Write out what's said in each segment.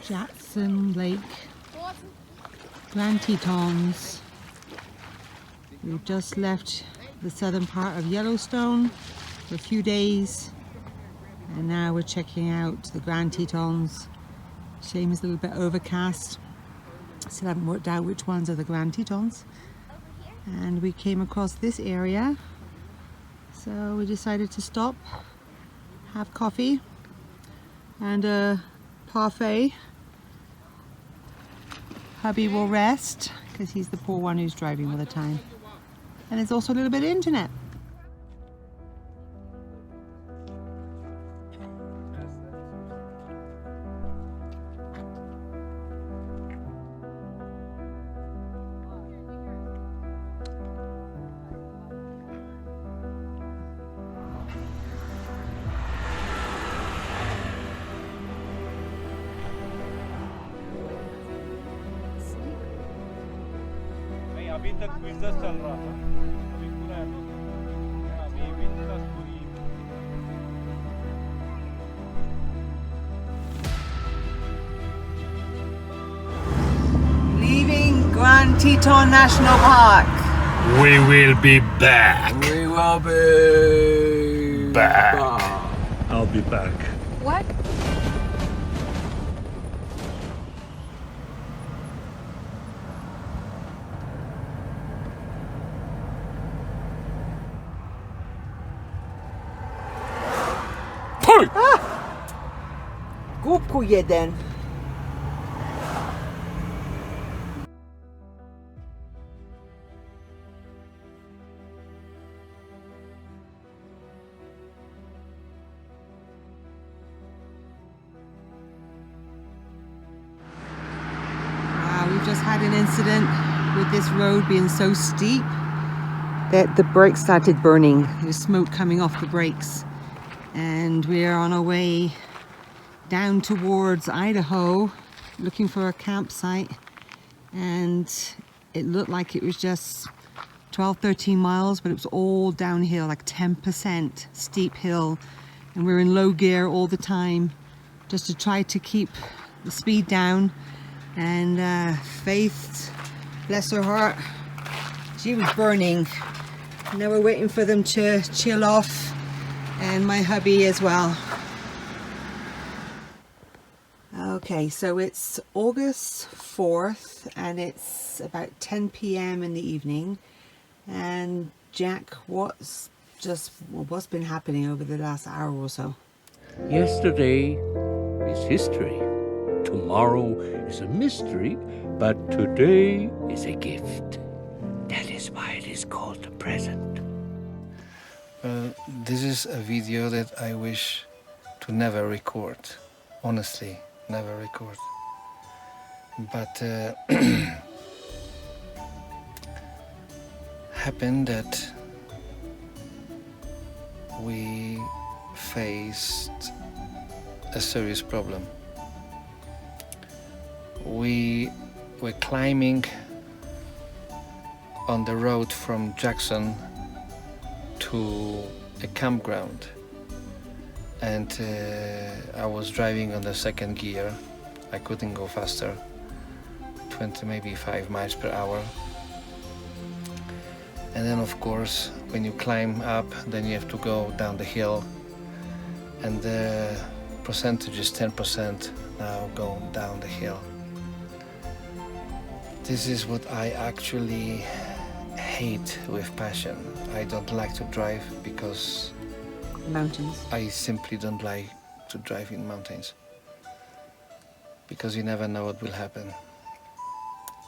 Jackson Lake, Grand Tetons. We've just left the southern part of Yellowstone for a few days, and now we're checking out the Grand Tetons. Shame it's a little bit overcast. Still haven't worked out which ones are the Grand Tetons. And we came across this area, so we decided to stop, have coffee and a parfait. Hubby will rest because he's the poor one who's driving all the time. And there's also a little bit of internet. अभी तक business चल रहा था अभी पूरा अभी business पूरी Leaving Grand Teton National Park. We will be back. We will be Back. I'll be back. What? Głupku jeden. We've just had an incident with this road being so steep that the brakes started burning. There's smoke coming off the brakes. And we are on our way down towards Idaho looking for a campsite, and it looked like it was just 12-13 miles, but it was all downhill, like 10% steep hill, and we're in low gear all the time just to try to keep the speed down. And Faith, bless her heart, she was burning. Now we're waiting for them to chill off, and my hubby as well. Okay, so it's August 4th and it's about 10 p.m. in the evening. And Jack, what's been happening over the last hour or so? Yesterday is history. Tomorrow is a mystery, but today is a gift. That is why it is called the present. This is a video that I wish to never record. Honestly, never record. But happened that we faced a serious problem. We were climbing on the road from Jackson to a campground, and I was driving on the second gear. I couldn't go faster, 20, maybe 5 miles per hour. And then of course when you climb up, then you have to go down the hill, and the percentage is 10% now going down the hill. This is what I actually hate with passion. I don't like to drive because Mountains. I simply don't like to drive in mountains, because you never know what will happen.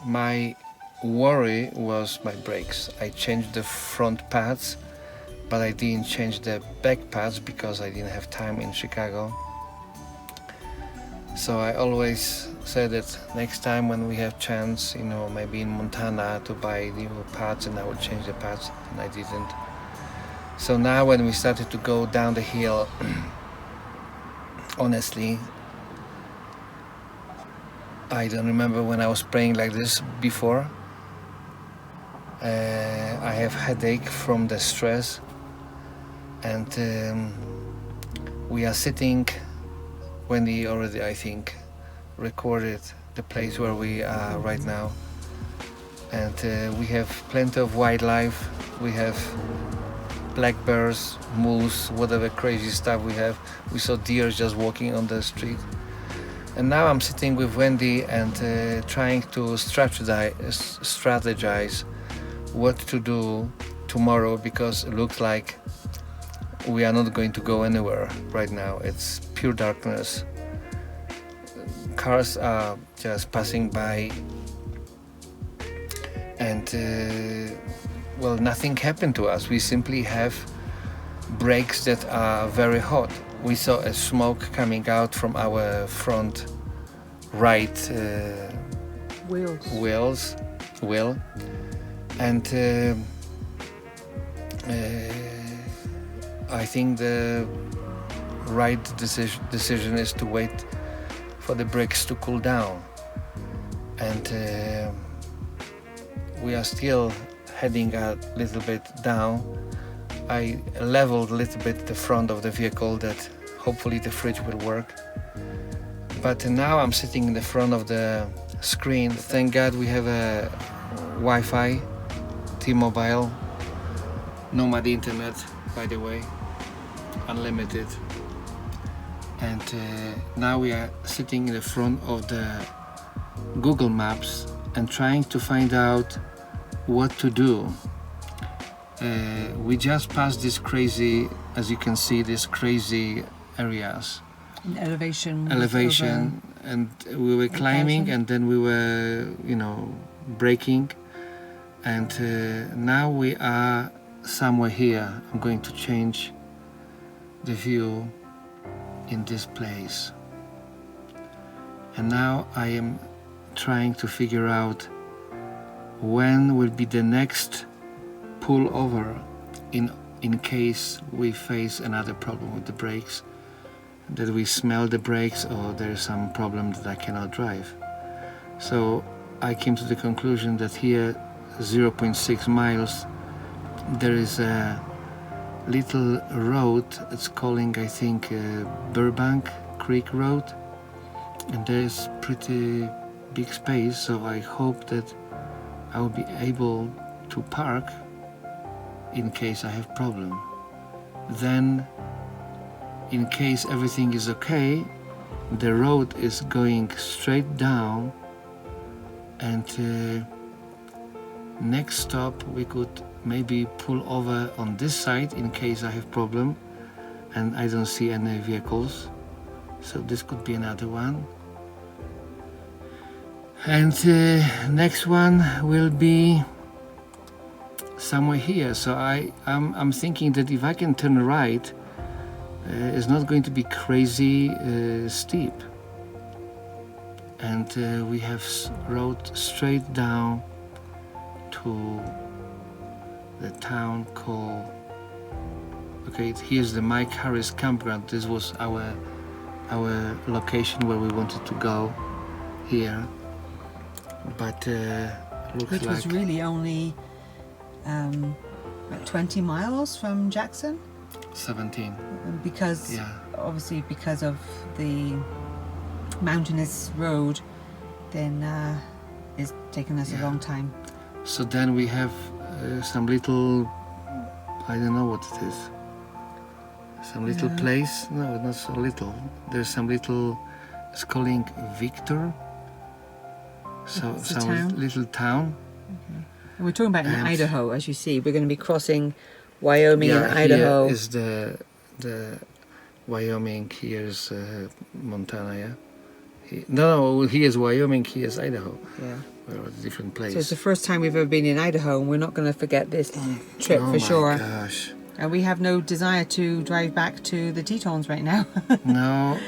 My worry was my brakes. I changed the front pads, but I didn't change the back pads because I didn't have time in Chicago. So I always said that next time when we have chance, you know, maybe in Montana, to buy new pads, and I will change the pads, and I didn't. So now when we started to go down the hill, honestly, I don't remember when I was praying like this before. I have headache from the stress, and we are sitting when he already, I think, recorded the place where we are right now. And we have plenty of wildlife. We have black bears, moose, whatever crazy stuff we have. We saw deer just walking on the street. And now I'm sitting with Wendy and trying to strategize what to do tomorrow, because it looks like we are not going to go anywhere right now. It's pure darkness. Cars are just passing by, and well, nothing happened to us. We simply have brakes that are very hot. We saw a smoke coming out from our front right wheel, and I think the right decision is to wait for the brakes to cool down. And we are still heading a little bit down. I leveled a little bit the front of the vehicle, that hopefully the fridge will work. But now I'm sitting in the front of the screen. Thank God we have a Wi-Fi, T-Mobile, Nomad internet, by the way, unlimited. And now we are sitting in the front of the Google Maps and trying to find out what to do. We just passed this crazy, as you can see, these crazy areas. Elevation, And we were climbing, 8,000. and then we were, braking. And now we are somewhere here. I'm going to change the view in this place. And now I am trying to figure out when will be the next pull over in case we face another problem with the brakes, that we smell the brakes or there's some problem that I cannot drive. So I came to the conclusion that here, 0.6 miles, there is a little road. It's calling, I think, Burbank Creek Road, and there is pretty big space, so I hope that I will be able to park in case I have problem. Then, in case everything is okay, the road is going straight down, and next stop we could maybe pull over on this side in case I have problem and I don't see any vehicles. So this could be another one. And next one will be somewhere here. So I'm thinking that if I can turn right, it's not going to be crazy steep. And we have road straight down to the town called, okay, here's the Mike Harris campground. This was our location where we wanted to go here, but looks Which like was really only about 20 miles from Jackson, 17. because Yeah. obviously because of the mountainous road, then it's taken us a Yeah. long time. So then we have some little, I don't know what it is, some little Yeah. place. No, not so little. There's some little, it's calling Victor. So It's a some town? little town. And we're talking about in And- Idaho, as you see. We're going to be crossing Wyoming and here Idaho. is the Wyoming. Here's Montana. Yeah. No, here's Wyoming. Here's Idaho. Yeah. We're at a different So it's place. the first time we've ever been in Idaho, and we're not going to forget this trip Oh for my sure. gosh. And we have no desire to drive back to the Tetons right now. No,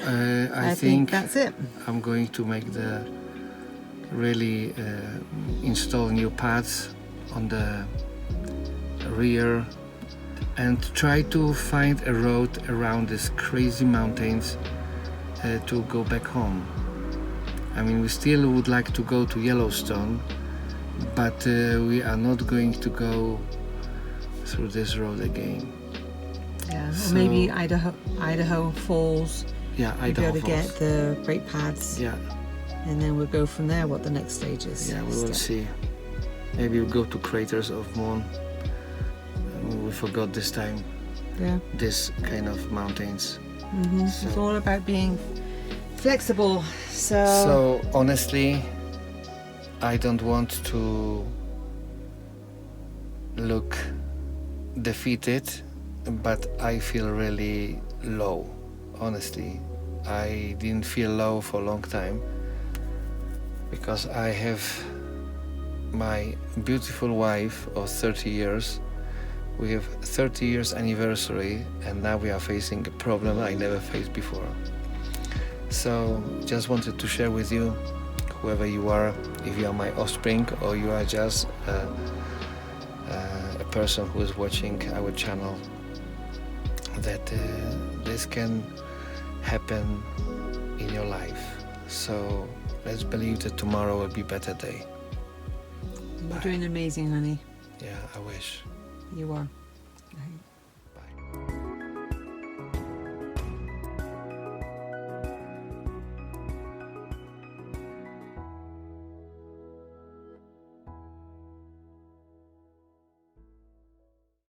I think that's it. I'm going to make the really install new pads on the rear and try to find a road around these crazy mountains to go back home. I mean, we still would like to go to Yellowstone, but we are not going to go through this road again. Yeah. Or So- maybe Idaho Falls. Yeah, You'll be Idaho able to Falls. get the brake pads. Yeah, and then we'll go from there. What the next stage is. Yeah, we will see. Maybe we'll go to craters of moon. We forgot this time Yeah. this kind of mountains. It's all about being flexible. So honestly, I don't want to look defeated, but I feel really low. Honestly, I didn't feel low for a long time because I have my beautiful wife of 30 years. We have 30 years anniversary, and now we are facing a problem I never faced before. So just wanted to share with you, whoever you are, if you are my offspring or you are just a person who is watching our channel, that this can happen in your life. So let's believe that tomorrow will be a better day. You're doing amazing, honey. Yeah, I wish. You are.